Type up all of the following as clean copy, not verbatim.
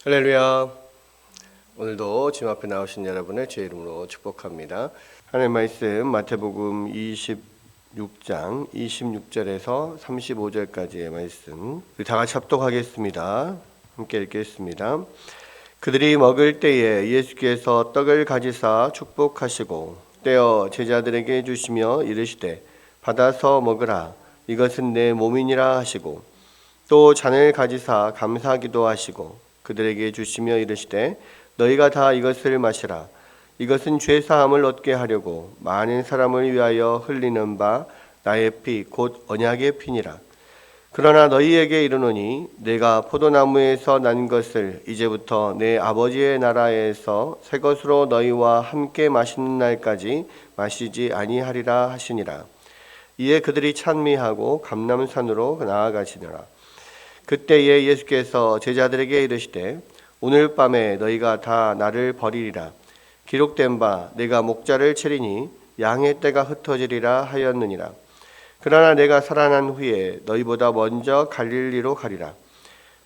할렐루야. 오늘도 주님 앞에 나오신 여러분을 주의 이름으로 축복합니다. 하나님의 말씀 마태복음 26장 26절에서 35절까지의 말씀 다 같이 합독하겠습니다. 함께 읽겠습니다. 그들이 먹을 때에 예수께서 떡을 가지사 축복하시고 떼어 제자들에게 주시며 이르시되 받아서 먹으라 이것은 내 몸이니라 하시고 또 잔을 가지사 감사기도 하시고 그들에게 주시며 이르시되 너희가 다 이것을 마시라 이것은 죄 사함을 얻게 하려고 많은 사람을 위하여 흘리는 바 나의 피 곧 언약의 피니라. 그러나 너희에게 이르노니 내가 포도나무에서 난 것을 이제부터 내 아버지의 나라에서 새 것으로 너희와 함께 마시는 날까지 마시지 아니하리라 하시니라. 이에 그들이 찬미하고 감람산으로 나아가시니라. 그때에 예수께서 제자들에게 이르시되 오늘 밤에 너희가 다 나를 버리리라. 기록된 바 내가 목자를 치리니 양의 떼가 흩어지리라 하였느니라. 그러나 내가 살아난 후에 너희보다 먼저 갈릴리로 가리라.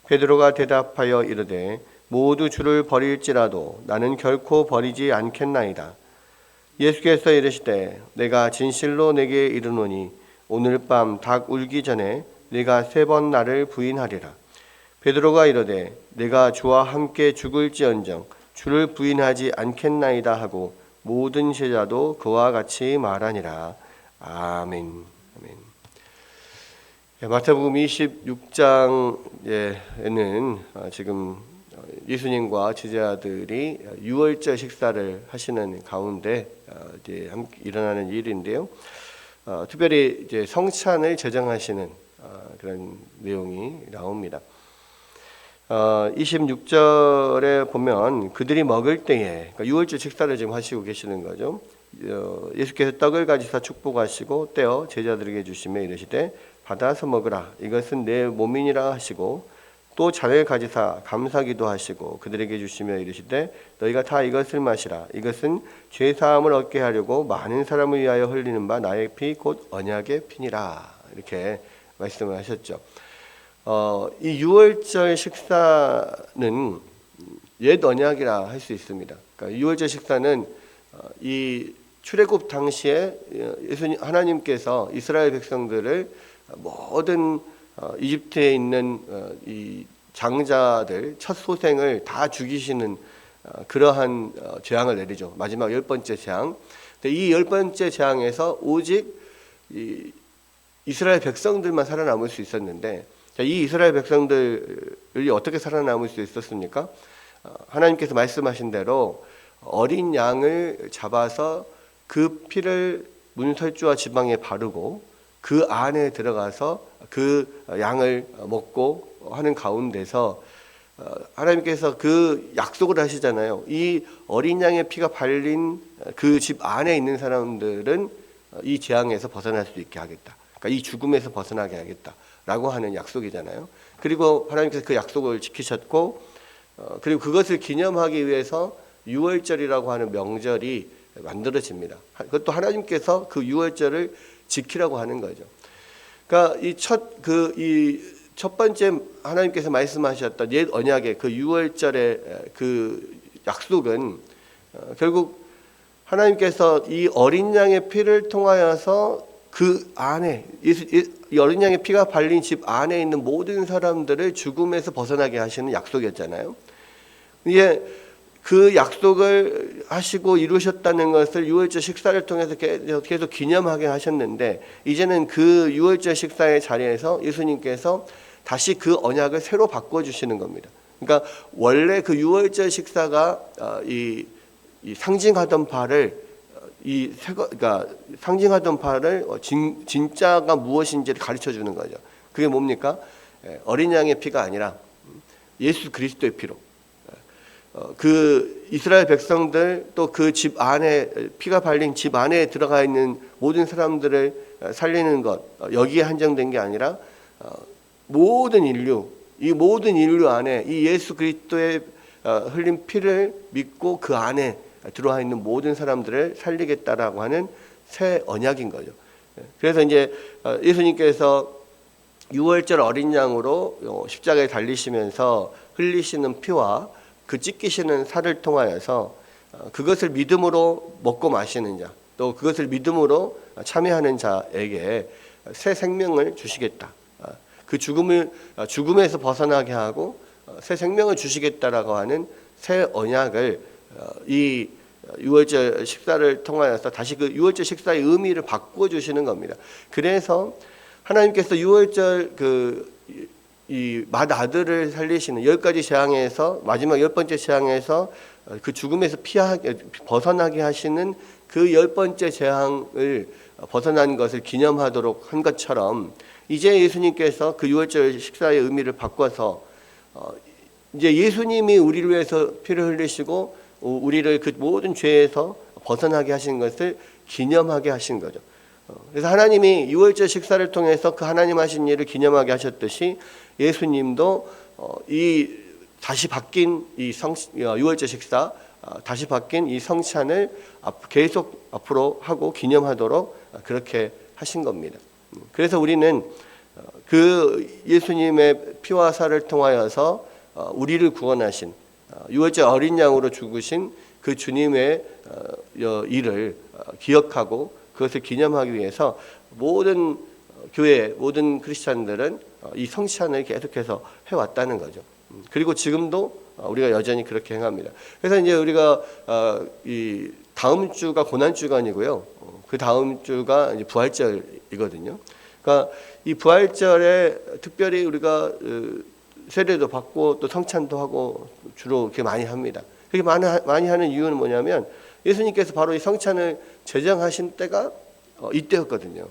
베드로가 대답하여 이르되 모두 주를 버릴지라도 나는 결코 버리지 않겠나이다. 예수께서 이르시되 내가 진실로 내게 이르노니 오늘 밤 닭 울기 전에 네가 3번 나를 부인하리라. 베드로가 이르되 내가 주와 함께 죽을지언정 주를 부인하지 않겠나이다 하고 모든 제자도 그와 같이 말하니라. 아멘. 아멘. 마태복음 26장에는 지금 예수님과 제자들이 유월절 식사를 하시는 가운데 이제 함께 일어나는 일인데요. 특별히 이제 성찬을 제정하시는 그런 내용이 나옵니다. 26절에 보면 그들이 먹을 때에, 그러니까 유월절 식사를 지금 하시고 계시는 거죠. 예수께서 떡을 가지사 축복하시고 떼어 제자들에게 주시며 이르시되 받아서 먹으라 이것은 내 몸이니라 하시고 또 잔을 가지사 감사기도 하시고 그들에게 주시며 이르시되 너희가 다 이것을 마시라 이것은 죄 사함을 얻게 하려고 많은 사람을 위하여 흘리는 바 나의 피 곧 언약의 피니라 이렇게 말씀을 하셨죠. 이 유월절 식사는 옛 언약이라 할 수 있습니다. 그러니까 유월절 식사는 이 출애굽 당시에 하나님께서 이스라엘 백성들을 모든 이집트에 있는 이 장자들 첫 소생을 다 죽이시는 그러한 재앙을 내리죠. 마지막 10번째 재앙. 근데 이 10번째 재앙에서 오직 이 이스라엘 백성들만 살아남을 수 있었는데 이 이스라엘 백성들이 어떻게 살아남을 수 있었습니까? 하나님께서 말씀하신 대로 어린 양을 잡아서 그 피를 문설주와 지방에 바르고 그 안에 들어가서 그 양을 먹고 하는 가운데서 하나님께서 그 약속을 하시잖아요. 이 어린 양의 피가 발린 그 집 안에 있는 사람들은 이 재앙에서 벗어날 수 있게 하겠다. 그러니까 이 죽음에서 벗어나게 하겠다라고 하는 약속이잖아요. 그리고 하나님께서 그 약속을 지키셨고 그리고 그것을 기념하기 위해서 유월절이라고 하는 명절이 만들어집니다. 그것도 하나님께서 그 유월절을 지키라고 하는 거죠. 그러니까 이 첫 번째 하나님께서 말씀하셨던 옛 언약의 그 유월절의 그 약속은 결국 하나님께서 이 어린 양의 피를 통하여서 그 안에 이 어린 양의 피가 발린 집 안에 있는 모든 사람들을 죽음에서 벗어나게 하시는 약속이었잖아요. 이게 그 약속을 하시고 이루셨다는 것을 유월절 식사를 통해서 계속 기념하게 하셨는데 이제는 그 유월절 식사의 자리에서 예수님께서 다시 그 언약을 새로 바꿔주시는 겁니다. 그러니까 원래 그 유월절 식사가 이 상징하던 바를 그러니까 상징하던 바를 진짜가 무엇인지를 가르쳐 주는 거죠. 그게 뭡니까? 어린 양의 피가 아니라 예수 그리스도의 피로 그 이스라엘 백성들 또 그 집 안에 피가 발린 집 안에 들어가 있는 모든 사람들을 살리는 것 여기에 한정된 게 아니라 모든 인류 안에 이 예수 그리스도의 흘린 피를 믿고 그 안에 들어와 있는 모든 사람들을 살리겠다라고 하는 새 언약인 거죠. 그래서 이제 예수님께서 6월절 어린 양으로 십자가에 달리시면서 흘리시는 피와 그 찢기시는 살을 통하여서 그것을 믿음으로 먹고 마시는 자, 또 그것을 믿음으로 참여하는 자에게 새 생명을 주시겠다. 그 죽음에서 벗어나게 하고 새 생명을 주시겠다라고 하는 새 언약을 이 유월절 식사를 통하여서 다시 그 유월절 식사의 의미를 바꾸어 주시는 겁니다. 그래서 하나님께서 유월절 이 맏아들을 살리시는 10가지 재앙에서 마지막 10번째 재앙에서 그 죽음에서 벗어나게 하시는 그 10번째 재앙을 벗어난 것을 기념하도록 한 것처럼 이제 예수님께서 그 유월절 식사의 의미를 바꿔서 이제 예수님이 우리를 위해서 피를 흘리시고 우리를 그 모든 죄에서 벗어나게 하신 것을 기념하게 하신 거죠. 그래서 하나님이 유월절 식사를 통해서 그 하나님 하신 일을 기념하게 하셨듯이 예수님도 이 다시 바뀐 이 유월절 식사, 다시 바뀐 이 성찬을 계속 앞으로 하고 기념하도록 그렇게 하신 겁니다. 그래서 우리는 그 예수님의 피와 살을 통하여서 우리를 구원하신 유월절 어린 양으로 죽으신 그 주님의 일을 기억하고 그것을 기념하기 위해서 모든 교회, 모든 크리스찬들은 이 성찬을 계속해서 해왔다는 거죠. 그리고 지금도 우리가 여전히 그렇게 행합니다. 그래서 이제 우리가 이 다음 주가 고난주간이고요. 그 다음 주가 이제 부활절이거든요. 그러니까 이 부활절에 특별히 우리가 세례도 받고 또 성찬도 하고 주로 이렇게 많이 합니다. 그렇게 많이 하는 이유는 뭐냐면 예수님께서 바로 이 성찬을 제정하신 때가 이때였거든요.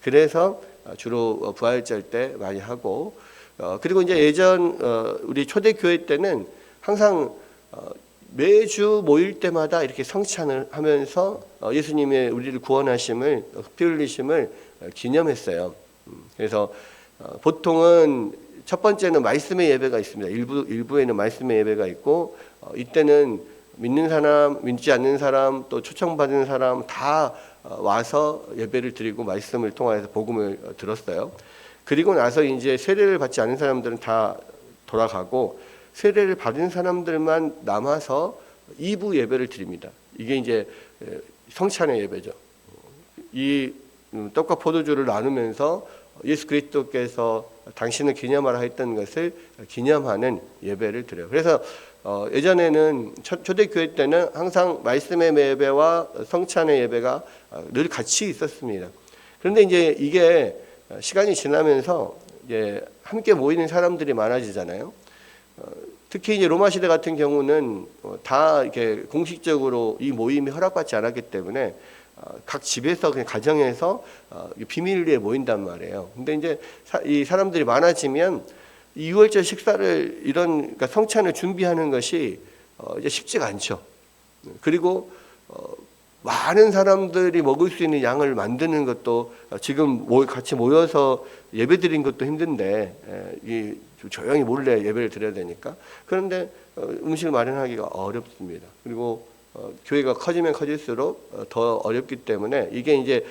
그래서 주로 부활절 때 많이 하고 그리고 이제 예전 우리 초대교회 때는 항상 매주 모일 때마다 이렇게 성찬을 하면서 예수님의 우리를 구원하심을 피 흘리심을 기념했어요. 그래서 보통은 첫 번째는 말씀의 예배가 있습니다. 일부에는 말씀의 예배가 있고 이때는 믿는 사람, 믿지 않는 사람, 또 초청받은 사람 다 와서 예배를 드리고 말씀을 통해서 복음을 들었어요. 그리고 나서 이제 세례를 받지 않은 사람들은 다 돌아가고 세례를 받은 사람들만 남아서 2부 예배를 드립니다. 이게 이제 성찬의 예배죠. 이 떡과 포도주를 나누면서 예수 그리스도께서 당신을 기념하라 했던 것을 기념하는 예배를 드려요. 그래서 예전에는 초대교회 때는 항상 말씀의 예배와 성찬의 예배가 늘 같이 있었습니다. 그런데 이제 이게 시간이 지나면서 이제 함께 모이는 사람들이 많아지잖아요. 특히 이제 로마 시대 같은 경우는 다 이렇게 공식적으로 이 모임이 허락받지 않았기 때문에 각 집에서 그냥 가정에서 비밀리에 모인단 말이에요. 근데 이제 이 사람들이 많아지면 이 유월절 식사를 그러니까 성찬을 준비하는 것이 이제 쉽지가 않죠. 그리고 많은 사람들이 먹을 수 있는 양을 만드는 것도 지금 같이 모여서 예배드린 것도 힘든데 이 조용히 몰래 예배를 드려야 되니까 그런데 음식을 마련하기가 어렵습니다. 그리고 교회가 커지면 커질수록 더 어렵기 때문에 이게 이제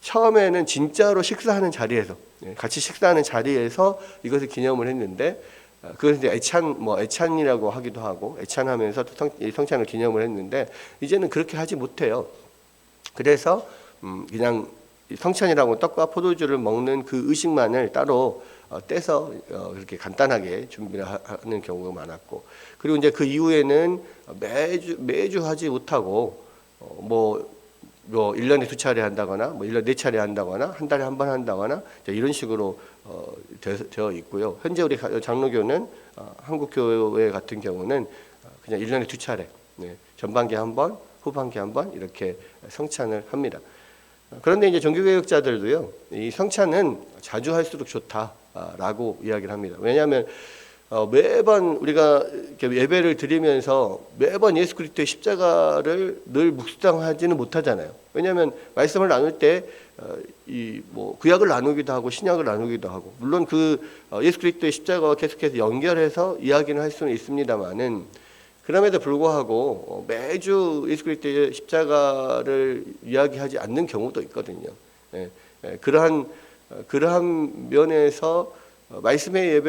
처음에는 진짜로 식사하는 자리에서 같이 식사하는 자리에서 이것을 기념을 했는데 그것을 이제 애찬이라고 하기도 하고 애찬하면서 또 성찬을 기념을 했는데 이제는 그렇게 하지 못해요. 그래서 그냥 성찬이라고 떡과 포도주를 먹는 그 의식만을 따로 떼서 그렇게 간단하게 준비를 하는 경우가 많았고 그리고 이제 그 이후에는 매주 하지 못하고 뭐 1년에 2차례 한다거나 뭐 1년에 4차례 한다거나 한 달에 한 번 한다거나 이런 식으로 되어 있고요. 현재 우리 장로교는 한국교회 같은 경우는 그냥 1년에 2차례 전반기 한 번, 후반기 한 번 이렇게 성찬을 합니다. 그런데 이제 종교개혁자들도요, 이 성찬은 자주 할수록 좋다라고 이야기를 합니다. 왜냐하면 매번 우리가 이렇게 예배를 드리면서 매번 예수 그리스도의 십자가를 늘 묵상하지는 못하잖아요. 왜냐하면 말씀을 나눌 때 이 뭐 구약을 나누기도 하고 신약을 나누기도 하고 물론 그 예수 그리스도의 십자가와 계속해서 연결해서 이야기는 할 수는 있습니다만은 그럼에도 불구하고 매주 예수 그리스도의 십자가를 이야기하지 않는 경우도 있거든요. 그러한 면에서 말씀의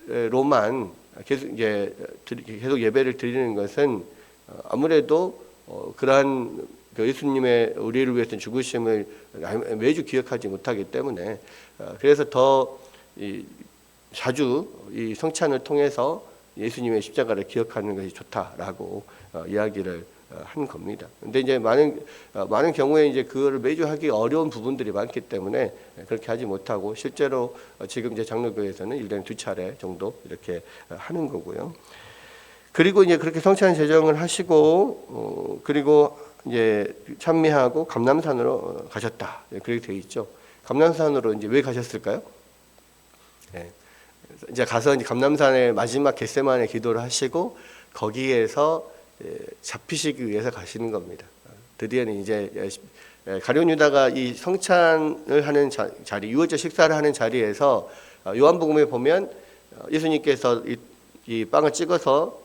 예배로만 계속 예배를 드리는 것은 아무래도 그러한 예수님의 우리를 위해서 죽으심을 매주 기억하지 못하기 때문에 그래서 더 자주 이 성찬을 통해서 예수님의 십자가를 기억하는 것이 좋다라고 이야기를 한 겁니다. 근데 이제 많은 경우에 이제 그거를 매주 하기 어려운 부분들이 많기 때문에 그렇게 하지 못하고 실제로 지금 이제 장로교회에서는 1년에 2차례 정도 이렇게 하는 거고요. 그리고 이제 그렇게 성찬 제정을 하시고 그리고 이제 찬미하고 감람산으로 가셨다. 그렇게 되어 있죠. 감람산으로 이제 왜 가셨을까요? 네. 이제 가서 이제 감람산의 마지막 겟세마네 기도를 하시고 거기에서 잡히시기 위해서 가시는 겁니다. 드디어는 이제 가룟 유다가 이 성찬을 하는 자리, 유월절 식사를 하는 자리에서 요한복음에 보면 예수님께서 이 빵을 찍어서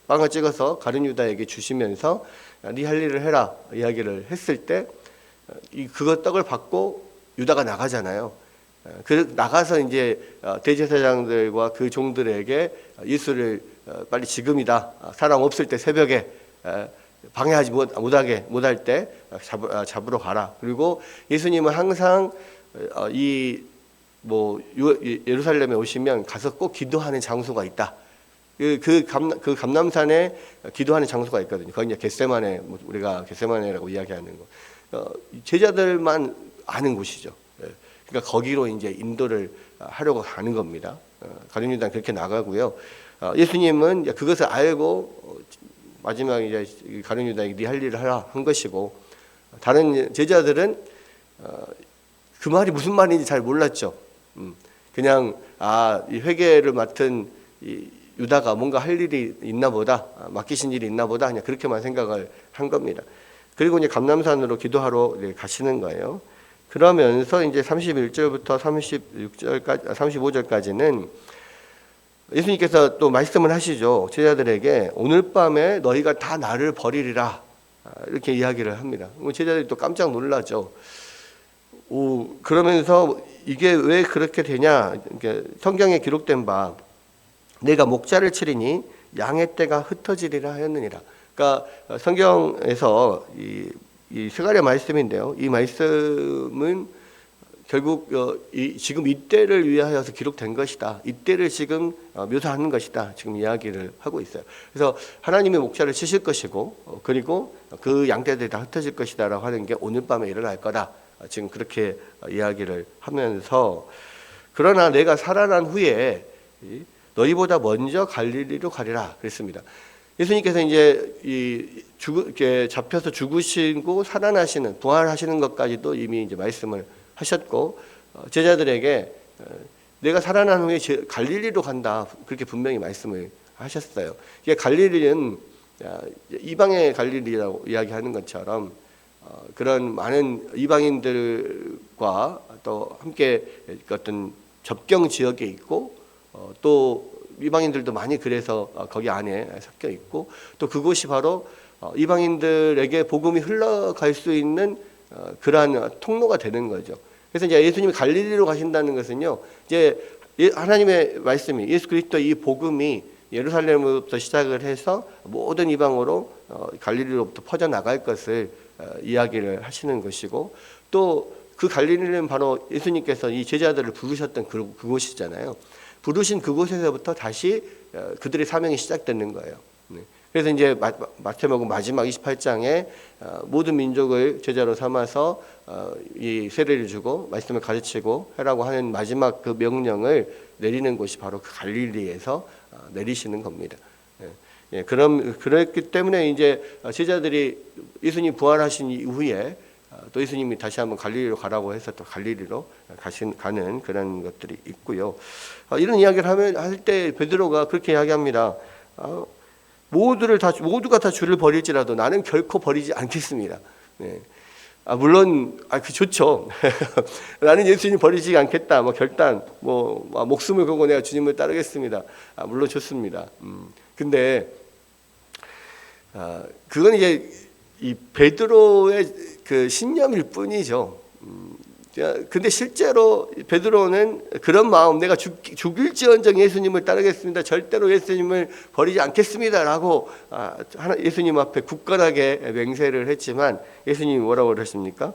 빵을 찍어서 가룟 유다에게 주시면서 네 할 일을 해라 이야기를 했을 때 그거 떡을 받고 유다가 나가잖아요. 그 나가서 이제 대제사장들과 그 종들에게 예수를 빨리 지금이다. 사람 없을 때 새벽에 방해하지 못할 때 잡으러 가라. 그리고 예수님은 항상 예루살렘에 오시면 가서 꼭 기도하는 장소가 있다. 그 감람산에 기도하는 장소가 있거든요. 거기 이제 겟세마네, 우리가 겟세마네라고 이야기하는 거. 제자들만 아는 곳이죠. 그러니까 거기로 이제 인도를 하려고 가는 겁니다. 가룟 유다는 그렇게 나가고요. 예수님은 그것을 알고 마지막에 이제 가룟 유다에게 네 할 일을 하라 한 것이고 다른 제자들은 그 말이 무슨 말인지 잘 몰랐죠. 그냥 이 회개를 맡은 이 유다가 뭔가 할 일이 있나 보다, 맡기신 일이 있나 보다 그냥 그렇게만 생각을 한 겁니다. 그리고 이제 감람산으로 기도하러 가시는 거예요. 그러면서 이제 31절부터 35절까지는 예수님께서 또 말씀을 하시죠. 제자들에게 오늘 밤에 너희가 다 나를 버리리라 이렇게 이야기를 합니다. 제자들이 또 깜짝 놀라죠. 그러면서 이게 왜 그렇게 되냐? 성경에 기록된 바 내가 목자를 치리니 양의 떼가 흩어지리라 하였느니라. 그러니까 성경에서 이 스가랴 말씀인데요. 이 말씀은 결국 지금 이때를 위하여서 기록된 것이다. 이때를 지금 묘사하는 것이다. 지금 이야기를 하고 있어요. 그래서 하나님의 목자를 치실 것이고 그리고 그 양떼들이 다 흩어질 것이다라고 하는 게 오늘 밤에 일어날 거다. 지금 그렇게 이야기를 하면서 그러나 내가 살아난 후에 너희보다 먼저 갈릴리로 가리라 그랬습니다. 예수님께서 이제 잡혀서 죽으시고 살아나시는 부활하시는 것까지도 이미 이제 말씀을 하셨고 제자들에게 내가 살아난 후에 갈릴리로 간다 그렇게 분명히 말씀을 하셨어요. 이게 갈릴리는 이방의 갈릴리라고 이야기하는 것처럼 그런 많은 이방인들과 또 함께 어떤 접경 지역에 있고 또 이방인들도 많이 그래서 거기 안에 섞여 있고 또 그곳이 바로 이방인들에게 복음이 흘러갈 수 있는 그러한 통로가 되는 거죠. 그래서 이제 예수님이 갈릴리로 가신다는 것은요, 이제 하나님의 말씀이 예수 그리스도 이 복음이 예루살렘으로부터 시작을 해서 모든 이방으로 갈릴리로부터 퍼져 나갈 것을 이야기를 하시는 것이고 또 그 갈릴리는 바로 예수님께서 이 제자들을 부르셨던 그곳이잖아요. 부르신 그곳에서부터 다시 그들의 사명이 시작되는 거예요. 그래서 이제 마태복음 마지막 28장에 모든 민족을 제자로 삼아서 이 세례를 주고 말씀을 가르치고 하라고 하는 마지막 그 명령을 내리는 곳이 바로 그 갈릴리에서 내리시는 겁니다. 그렇기 때문에 이제 제자들이 예수님 부활하신 이후에 또 예수님이 다시 한번 갈릴리로 가라고 해서 또 갈릴리로 가는 그런 것들이 있고요. 이런 이야기를 할 때 베드로가 그렇게 이야기합니다. 모두가 다 주를 버릴지라도 나는 결코 버리지 않겠습니다. 네. 물론 좋죠. 나는 예수님 버리지 않겠다. 결단, 목숨을 걸고 내가 주님을 따르겠습니다. 물론 좋습니다. 근데 그건 이제 이 베드로의 그 신념일 뿐이죠. 근데 실제로 베드로는 그런 마음, 내가 죽일지언정 예수님을 따르겠습니다, 절대로 예수님을 버리지 않겠습니다라고 예수님 앞에 굳건하게 맹세를 했지만 예수님이 뭐라고 그러십니까?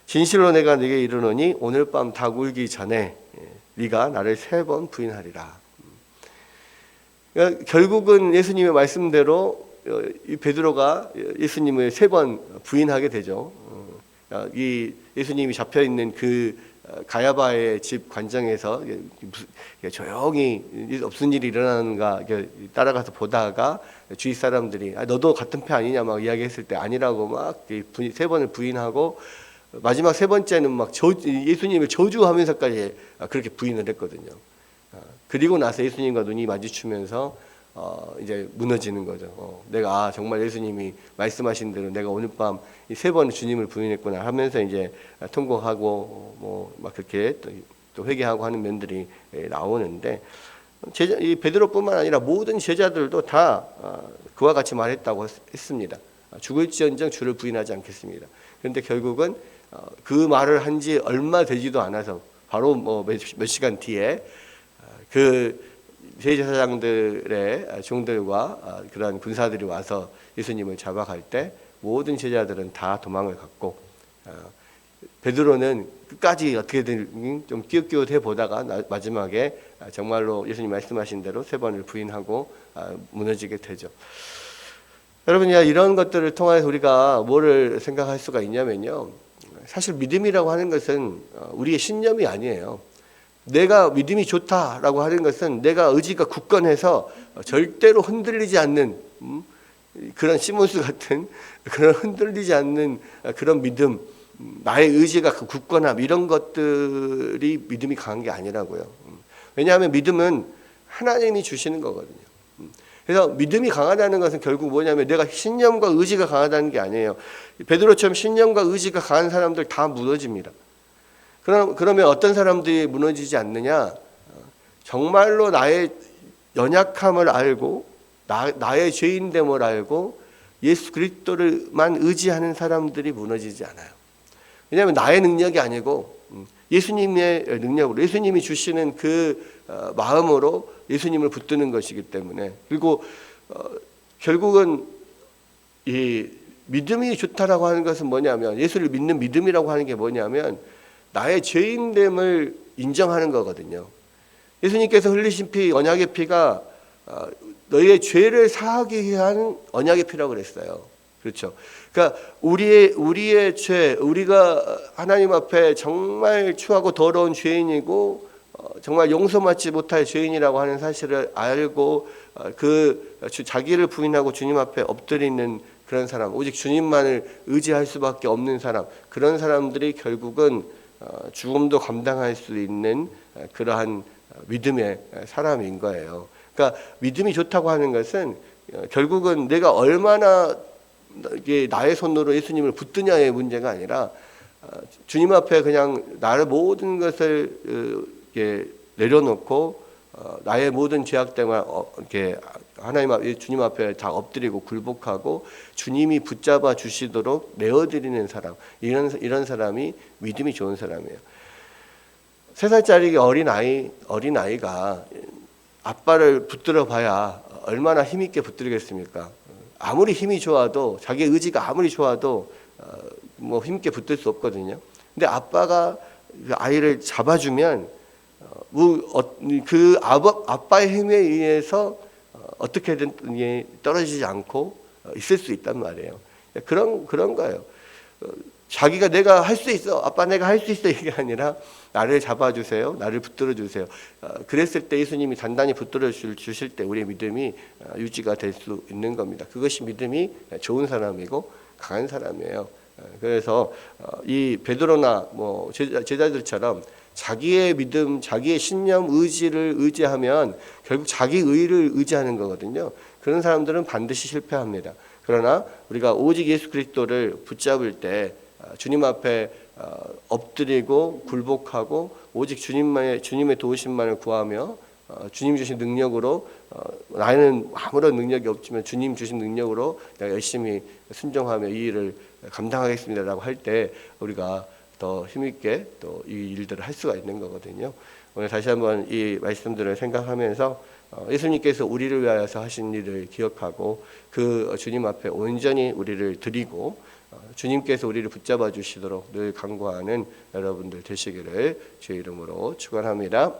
진실로 내가 네게 이르노니 오늘 밤 닭 울기 전에 네가 나를 3번 부인하리라. 그러니까 결국은 예수님의 말씀대로 이 베드로가 예수님을 3번 부인하게 되죠. 이 예수님이 잡혀 있는 그 가야바의 집 관정에서 조용히 없은 일이 일어나는가 따라가서 보다가 주위 사람들이 너도 같은 패 아니냐 막 이야기했을 때 아니라고 막 3번을 부인하고 마지막 3번째는 막 예수님을 저주하면서까지 그렇게 부인을 했거든요. 그리고 나서 예수님과 눈이 마주치면서 이제 무너지는 거죠. 내가 정말 예수님이 말씀하신 대로 내가 오늘 밤 이 3번 주님을 부인했구나 하면서 이제 통곡하고 뭐 막 그렇게 또 회개하고 하는 면들이 나오는데, 이 베드로뿐만 아니라 모든 제자들도 다 그와 같이 말했다고 했습니다. 죽을지언정 주를 부인하지 않겠습니다. 그런데 결국은 그 말을 한 지 얼마 되지도 않아서 바로 뭐 몇 시간 뒤에 그 대제사장들의 종들과 그러한 군사들이 와서 예수님을 잡아갈 때 모든 제자들은 다 도망을 갔고, 베드로는 끝까지 어떻게든 좀 끼웃끼웃해 보다가 마지막에 정말로 예수님 말씀하신 대로 3번을 부인하고 무너지게 되죠. 여러분, 이런 것들을 통해서 우리가 뭐를 생각할 수가 있냐면요, 사실 믿음이라고 하는 것은 우리의 신념이 아니에요. 내가 믿음이 좋다라고 하는 것은 내가 의지가 굳건해서 절대로 흔들리지 않는 그런 시몬스 같은 그런 흔들리지 않는 그런 믿음, 나의 의지가 굳건함, 이런 것들이 믿음이 강한 게 아니라고요. 왜냐하면 믿음은 하나님이 주시는 거거든요. 그래서 믿음이 강하다는 것은 결국 뭐냐면 내가 신념과 의지가 강하다는 게 아니에요. 베드로처럼 신념과 의지가 강한 사람들 다 무너집니다. 그러면 어떤 사람들이 무너지지 않느냐? 정말로 나의 연약함을 알고 나의 죄인됨을 알고 예수 그리스도를만 의지하는 사람들이 무너지지 않아요. 왜냐하면 나의 능력이 아니고 예수님의 능력으로, 예수님이 주시는 그 마음으로 예수님을 붙드는 것이기 때문에. 그리고 결국은 이 믿음이 좋다라고 하는 것은 뭐냐면, 예수를 믿는 믿음이라고 하는 게 뭐냐면 나의 죄인됨을 인정하는 거거든요. 예수님께서 흘리신 피, 언약의 피가 너희의 죄를 사하기 위한 언약의 피라고 그랬어요. 그렇죠. 그러니까 우리의 죄, 우리가 하나님 앞에 정말 추하고 더러운 죄인이고 정말 용서받지 못할 죄인이라고 하는 사실을 알고 자기를 부인하고 주님 앞에 엎드리는 그런 사람, 오직 주님만을 의지할 수밖에 없는 사람, 그런 사람들이 결국은 죽음도 감당할 수 있는 그러한 믿음의 사람인 거예요. 그러니까 믿음이 좋다고 하는 것은 결국은 내가 얼마나 나의 손으로 예수님을 붙드냐의 문제가 아니라 주님 앞에 그냥 나의 모든 것을 내려놓고 나의 모든 죄악됨을 주님 앞에 다 엎드리고 굴복하고 주님이 붙잡아 주시도록 내어드리는 사람, 이런 사람이 믿음이 좋은 사람이에요. 3살짜리 어린아이가 아빠를 붙들어 봐야 얼마나 힘있게 붙들겠습니까? 아무리 힘이 좋아도, 자기 의지가 아무리 좋아도 뭐 힘있게 붙들 수 없거든요. 근데 아빠가 그 아이를 잡아주면 그 아빠의 힘에 의해서 어떻게든 떨어지지 않고 있을 수 있단 말이에요. 그런 거예요. 자기가 내가 할 수 있어, 아빠 내가 할 수 있어, 이게 아니라 나를 잡아주세요, 나를 붙들어 주세요. 그랬을 때 예수님이 단단히 붙들어 주실 때 우리의 믿음이 유지가 될 수 있는 겁니다. 그것이 믿음이 좋은 사람이고 강한 사람이에요. 그래서 이 베드로나 뭐 제자들처럼 자기의 믿음, 자기의 신념, 의지를 의지하면 결국 자기 의를 의지하는 거거든요. 그런 사람들은 반드시 실패합니다. 그러나 우리가 오직 예수 그리스도를 붙잡을 때 주님 앞에 엎드리고 굴복하고 오직 주님의 도우심만을 구하며 주님 주신 능력으로, 나는 아무런 능력이 없지만 주님 주신 능력으로 내가 열심히 순종하며 이 일을 감당하겠습니다라고 할 때 우리가 더 힘있게 또 이 일들을 할 수가 있는 거거든요. 오늘 다시 한번 이 말씀들을 생각하면서 예수님께서 우리를 위하여서 하신 일을 기억하고 그 주님 앞에 온전히 우리를 드리고 주님께서 우리를 붙잡아 주시도록 늘 간구하는 여러분들 되시기를 주의 이름으로 축원합니다.